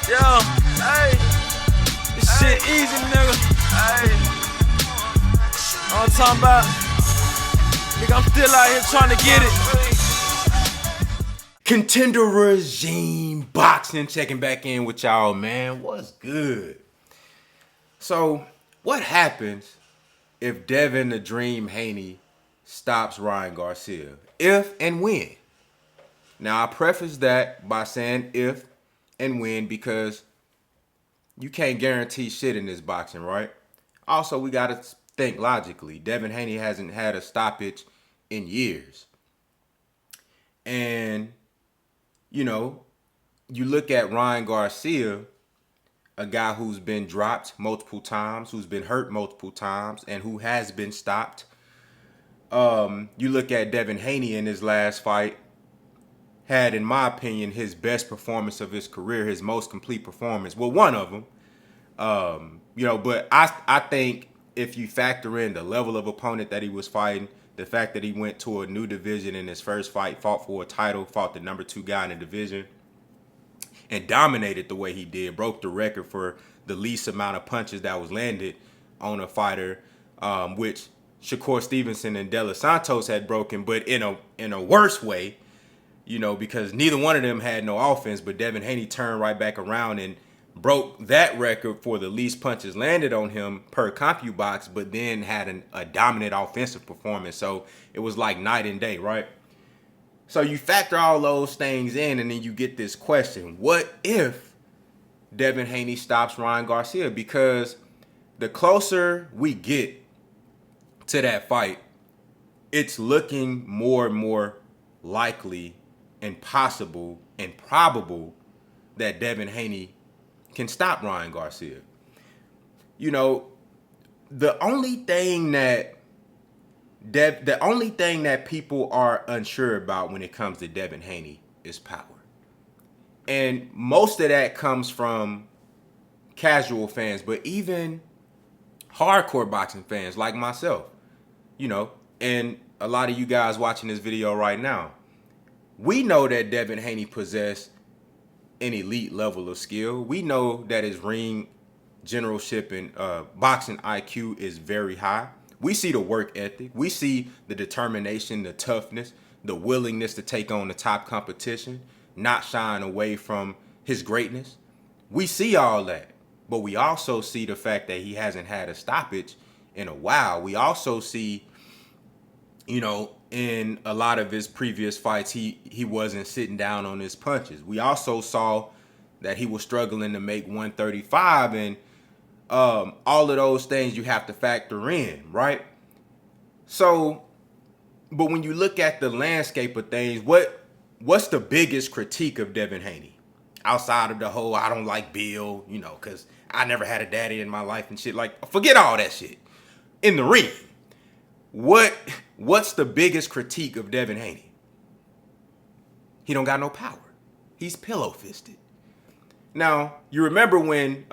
Yo, hey, this shit easy, nigga. Hey, all I'm talking about, nigga, I'm still out here trying to get it. Contender Regime Boxing checking back in with y'all, man. What's good? So, what happens if Devin the Dream Haney stops Ryan Garcia? If and when? Now, I preface that by saying if and when because you can't guarantee shit in this boxing, right? Also, we got to think logically. Devin Haney hasn't had a stoppage in years. And, you know, you look at Ryan Garcia, a guy who's been dropped multiple times, who's been hurt multiple times, and who has been stopped. You look at Devin Haney in his last fight, had, in my opinion, his best performance of his career, his most complete performance. Well, one of them. But I think if you factor in the level of opponent that he was fighting, the fact that he went to a new division in his first fight, fought for a title, fought the number 2 guy in the division, and dominated the way he did, broke the record for the least amount of punches that was landed on a fighter, which Shakur Stevenson and De Los Santos had broken, but in a worse way, because neither one of them had no offense, but Devin Haney turned right back around and broke that record for the least punches landed on him per CompuBox, but then had a dominant offensive performance. So it was like night and day, right? So you factor all those things in, and then you get this question: what if Devin Haney stops Ryan Garcia? Because the closer we get to that fight, it's looking more and more likely and possible and probable that Devin Haney can stop Ryan Garcia. The only thing that people are unsure about when it comes to Devin Haney is power. And most of that comes from casual fans, but even hardcore boxing fans like myself, and a lot of you guys watching this video right now, we know that Devin Haney possessed an elite level of skill. We know that his ring generalship and boxing IQ is very high. We see the work ethic. We see the determination, the toughness, the willingness to take on the top competition, not shying away from his greatness. We see all that. But we also see the fact that he hasn't had a stoppage in a while. We also see, in a lot of his previous fights, he wasn't sitting down on his punches. We also saw that he was struggling to make 135, and all of those things you have to factor in, right? So, but when you look at the landscape of things, what's the biggest critique of Devin Haney? Outside of the whole, I don't like Bill, because I never had a daddy in my life and shit. Like, forget all that shit. In the ring, what's the biggest critique of Devin Haney? He don't got no power. He's pillow-fisted. Now, you remember when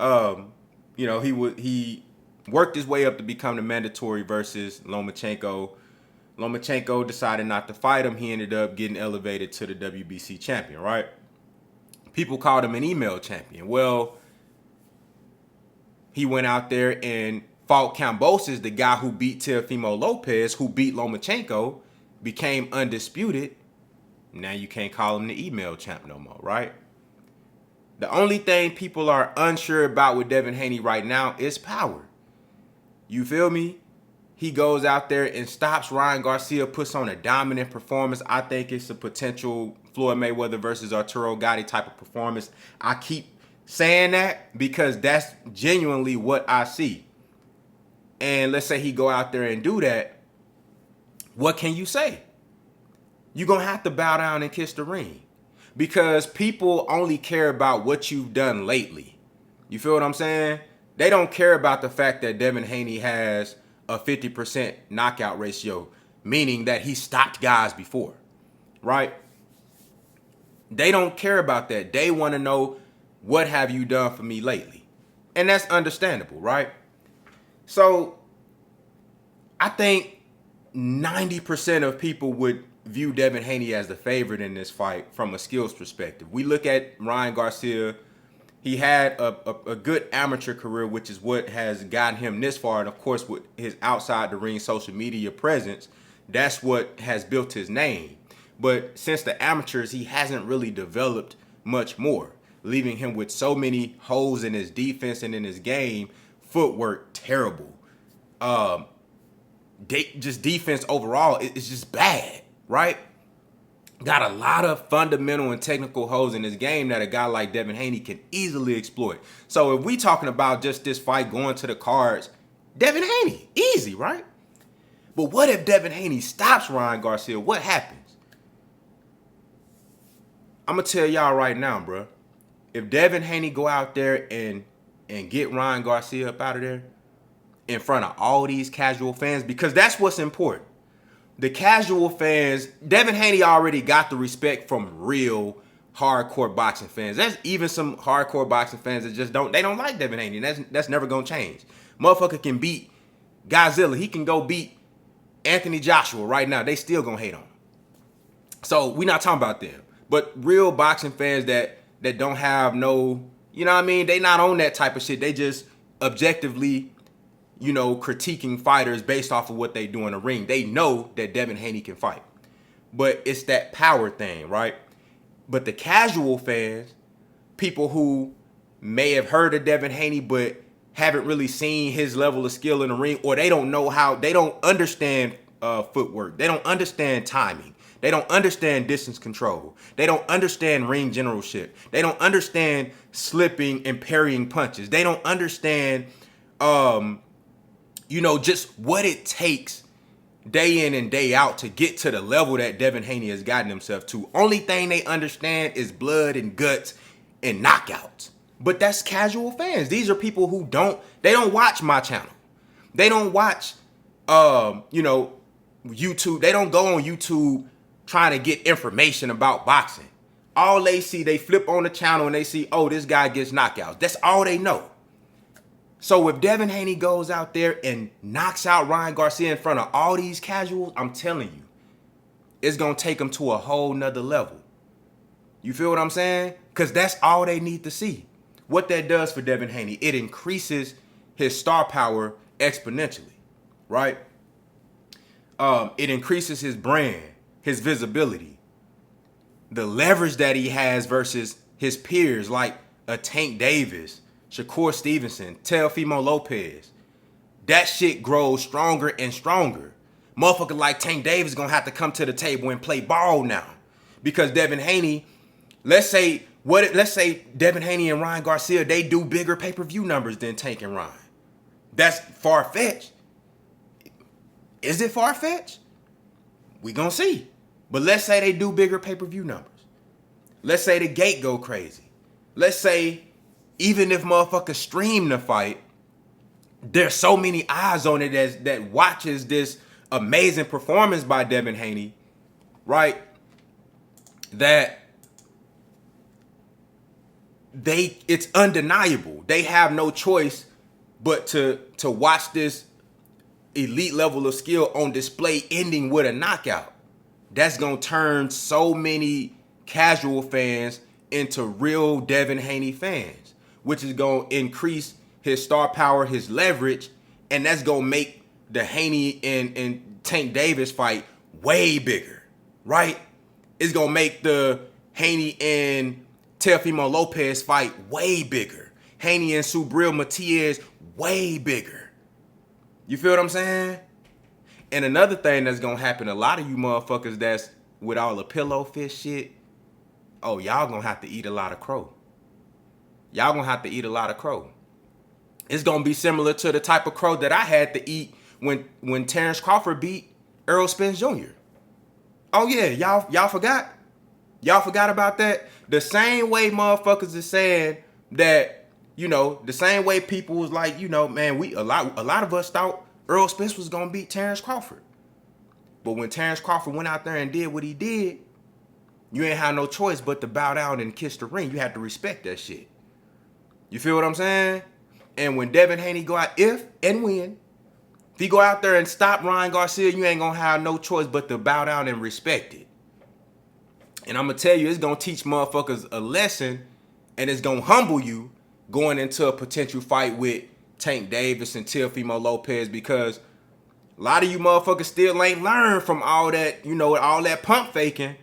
he worked his way up to become the mandatory versus Lomachenko. Lomachenko decided not to fight him. He ended up getting elevated to the WBC champion, right? People called him an email champion. Well, he went out there and fought Kambosos, the guy who beat Teofimo Lopez, who beat Lomachenko, became undisputed. Now you can't call him the email champ no more, right? The only thing people are unsure about with Devin Haney right now is power. You feel me? He goes out there and stops Ryan Garcia, puts on a dominant performance. I think it's a potential Floyd Mayweather versus Arturo Gatti type of performance. I keep saying that because that's genuinely what I see. And let's say he go out there and do that. What can you say? You're going to have to bow down and kiss the ring. Because people only care about what you've done lately. You feel what I'm saying? They don't care about the fact that Devin Haney has a 50% knockout ratio, meaning that he stopped guys before, right? They don't care about that. They want to know, what have you done for me lately? And that's understandable, right? So I think 90% of people would view Devin Haney as the favorite in this fight from a skills perspective. We look at Ryan Garcia He had a good amateur career, which is what has gotten him this far. And of course, with his outside the ring social media presence, that's what has built his name. But since the amateurs, he hasn't really developed much more, leaving him with so many holes in his defense and in his game. Footwork, terrible. Just defense overall, it's just bad, right? Got a lot of fundamental and technical holes in his game that a guy like Devin Haney can easily exploit. So if we talking about just this fight going to the cards, Devin Haney, easy, right? But what if Devin Haney stops Ryan Garcia? What happens? I'm going to tell y'all right now, bro. If Devin Haney go out there and get Ryan Garcia up out of there in front of all these casual fans, because that's what's important. The casual fans, Devin Haney already got the respect from real hardcore boxing fans. There's even some hardcore boxing fans that just don't like Devin Haney. That's never gonna change. Motherfucker can beat Godzilla. He can go beat Anthony Joshua right now. They still gonna hate on him. So we not talking about them. But real boxing fans that don't have no, you know what I mean? They not on that type of shit. They just objectively, you know, critiquing fighters based off of what they do in the ring. They know that Devin Haney can fight. But it's that power thing, right? But the casual fans, people who may have heard of Devin Haney but haven't really seen his level of skill in the ring, or they don't know how, they don't understand footwork. They don't understand timing. They don't understand distance control. They don't understand ring generalship. They don't understand slipping and parrying punches. They don't understand you know, just what it takes day in and day out to get to the level that Devin Haney has gotten himself to. Only thing they understand is blood and guts and knockouts. But that's casual fans. These are people who don't watch my channel. They don't watch, you know, YouTube. They don't go on YouTube trying to get information about boxing. All they see, they flip on the channel and they see, oh, this guy gets knockouts. That's all they know. So if Devin Haney goes out there and knocks out Ryan Garcia in front of all these casuals, I'm telling you, it's going to take him to a whole nother level. You feel what I'm saying? Because that's all they need to see. What that does for Devin Haney, it increases his star power exponentially, right? It increases his brand, his visibility, the leverage that he has versus his peers like a Tank Davis, Shakur Stevenson, Teofimo Lopez. That shit grows stronger and stronger. Motherfucker like Tank Davis gonna have to come to the table and play ball now. Because Devin Haney, let's say Devin Haney and Ryan Garcia, they do bigger pay-per-view numbers than Tank and Ryan. That's far-fetched. Is it far-fetched? We gonna see. But let's say they do bigger pay-per-view numbers. Let's say the gate go crazy. Let's say even if motherfuckers stream the fight, there's so many eyes on it that watches this amazing performance by Devin Haney, right? That it's undeniable. They have no choice but to watch this elite level of skill on display ending with a knockout. That's gonna turn so many casual fans into real Devin Haney fans, which is gonna increase his star power, his leverage, and that's gonna make the Haney and Tank Davis fight way bigger, right? It's gonna make the Haney and Teofimo Lopez fight way bigger. Haney and Subriel Matias way bigger. You feel what I'm saying? And another thing that's gonna happen, a lot of you motherfuckers that's with all the pillow fish shit, oh, y'all gonna have to eat a lot of crow. Y'all gonna have to eat a lot of crow. It's gonna be similar to the type of crow that I had to eat when Terrence Crawford beat Errol Spence Jr. Oh yeah, y'all forgot? Y'all forgot about that? The same way motherfuckers is saying that, you know, the same way people was like, you know, man, a lot of us thought Errol Spence was gonna beat Terrence Crawford. But when Terrence Crawford went out there and did what he did, you ain't had no choice but to bow down and kiss the ring. You had to respect that shit. You feel what I'm saying? And when Devin Haney go out, if he go out there and stop Ryan Garcia, you ain't gonna have no choice but to bow down and respect it. And I'm gonna tell you, it's gonna teach motherfuckers a lesson And it's going to humble you going into a potential fight with Tank Davis and Teofimo Lopez, because a lot of you motherfuckers still ain't learned from all that, you know, all that pump faking,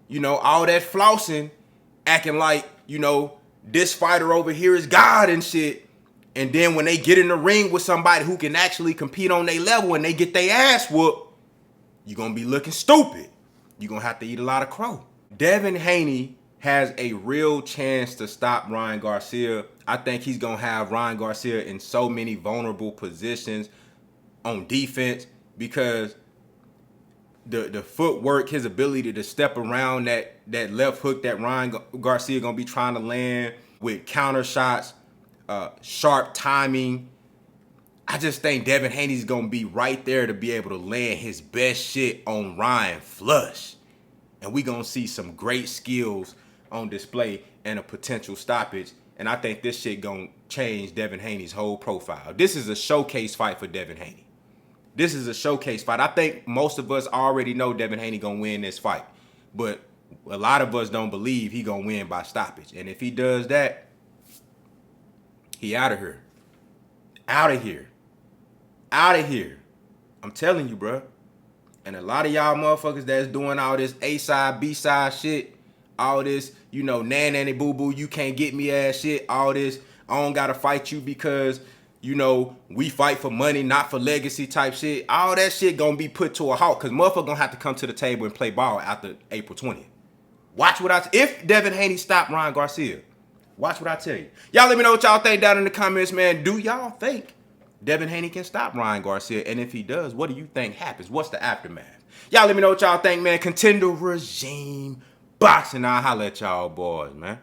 you know, all that flossing, acting like, you know, this fighter over here is God and shit. And then when they get in the ring with somebody who can actually compete on their level and they get their ass whooped, you're going to be looking stupid. You're going to have to eat a lot of crow. Devin Haney has a real chance to stop Ryan Garcia. I think he's going to have Ryan Garcia in so many vulnerable positions on defense, because the footwork, his ability to step around that left hook that Ryan Garcia going to be trying to land with counter shots, sharp timing. I just think Devin Haney's going to be right there to be able to land his best shit on Ryan flush. And we going to see some great skills on display and a potential stoppage. And I think this shit going to change Devin Haney's whole profile. This is a showcase fight for Devin Haney. This is a showcase fight. I think most of us already know Devin Haney going to win this fight. But a lot of us don't believe he going to win by stoppage. And if he does that, he out of here. Out of here. Out of here. I'm telling you, bro. And a lot of y'all motherfuckers that's doing all this A-side, B-side shit, all this, you know, nanny boo-boo, you can't get me ass shit, all this, I don't gotta fight you because, you know, we fight for money, not for legacy type shit. All that shit gonna be put to a halt, because motherfucker gonna have to come to the table and play ball after April 20th. Watch what if Devin Haney stopped Ryan Garcia, watch what I tell you. Y'all let me know what y'all think down in the comments, man. Do y'all think Devin Haney can stop Ryan Garcia? And if he does, what do you think happens? What's the aftermath? Y'all let me know what y'all think, man. Contender regime boxing. I'll holla at y'all boys, man.